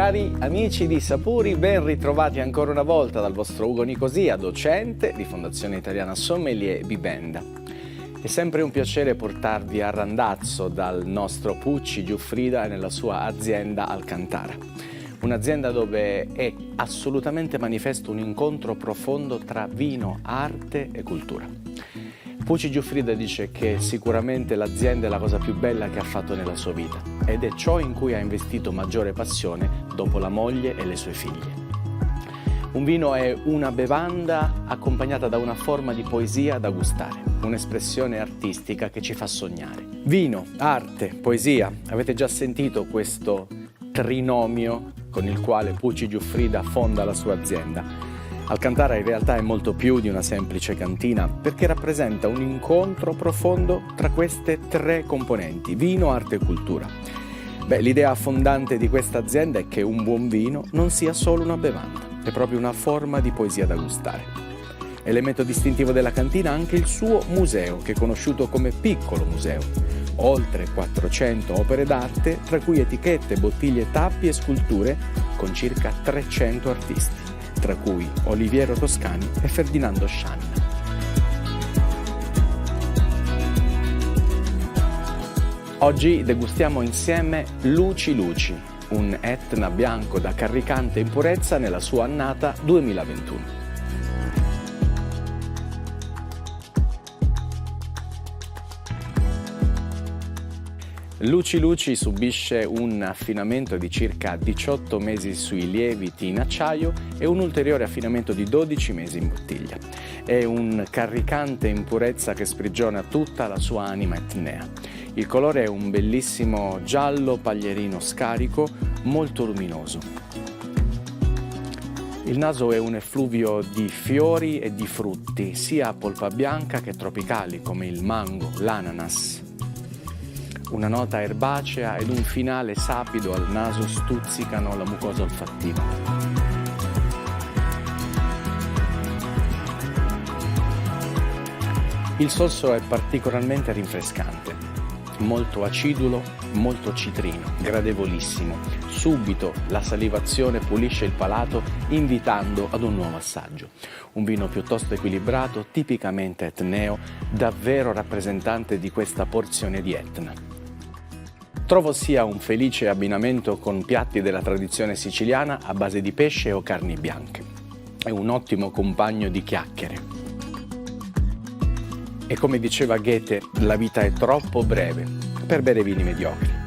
Cari amici di Sapori, ben ritrovati ancora una volta dal vostro Ugo Nicosia, docente di Fondazione Italiana Sommelier Bibenda. È sempre un piacere portarvi a Randazzo dal nostro Pucci Giuffrida e nella sua azienda Alcantara. Un'azienda dove è assolutamente manifesto un incontro profondo tra vino, arte e cultura. Pucci Giuffrida dice che sicuramente l'azienda è la cosa più bella che ha fatto nella sua vita ed è ciò in cui ha investito maggiore passione dopo la moglie e le sue figlie. Un vino è una bevanda accompagnata da una forma di poesia da gustare, un'espressione artistica che ci fa sognare. Vino, arte, poesia, avete già sentito questo trinomio con il quale Pucci Giuffrida fonda la sua azienda. Alcantara in realtà è molto più di una semplice cantina perché rappresenta un incontro profondo tra queste tre componenti, vino, arte e cultura. L'idea fondante di questa azienda è che un buon vino non sia solo una bevanda, è proprio una forma di poesia da gustare. Elemento distintivo della cantina anche il suo museo, che è conosciuto come Piccolo Museo. Oltre 400 opere d'arte, tra cui etichette, bottiglie, tappi e sculture, con circa 300 artisti, tra cui Oliviero Toscani e Ferdinando Scianna. Oggi degustiamo insieme Luci Luci, un Etna bianco da carricante impurezza nella sua annata 2021. Luci Luci subisce un affinamento di circa 18 mesi sui lieviti in acciaio e un ulteriore affinamento di 12 mesi in bottiglia. È un carricante impurezza che sprigiona tutta la sua anima etnea. Il colore è un bellissimo giallo paglierino scarico, molto luminoso. Il naso è un effluvio di fiori e di frutti, sia a polpa bianca che tropicali, come il mango, l'ananas. Una nota erbacea ed un finale sapido al naso stuzzicano la mucosa olfattiva. Il sorso è particolarmente rinfrescante, molto acidulo, molto citrino, gradevolissimo. Subito la salivazione pulisce il palato invitando ad un nuovo assaggio. Un vino piuttosto equilibrato, tipicamente etneo, davvero rappresentante di questa porzione di Etna. Trovo sia un felice abbinamento con piatti della tradizione siciliana a base di pesce o carni bianche. È un ottimo compagno di chiacchiere. E come diceva Goethe, la vita è troppo breve per bere vini mediocri.